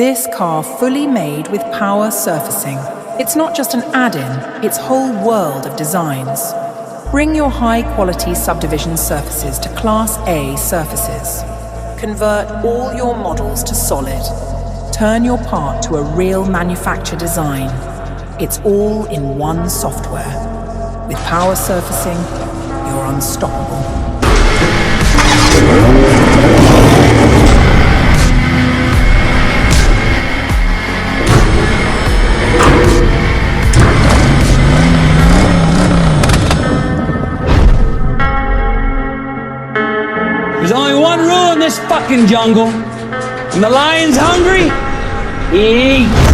This car fully made with power surfacing. It's not just an add-in, it's whole world of designs. Bring your high-quality subdivision surfaces to Class A surfaces. Convert all your models to solid. Turn your part to a real manufacturer design. It's all in one software. With power surfacing, you're unstoppable. There's only one rule in this fucking jungle. When the lion's hungry, he eats.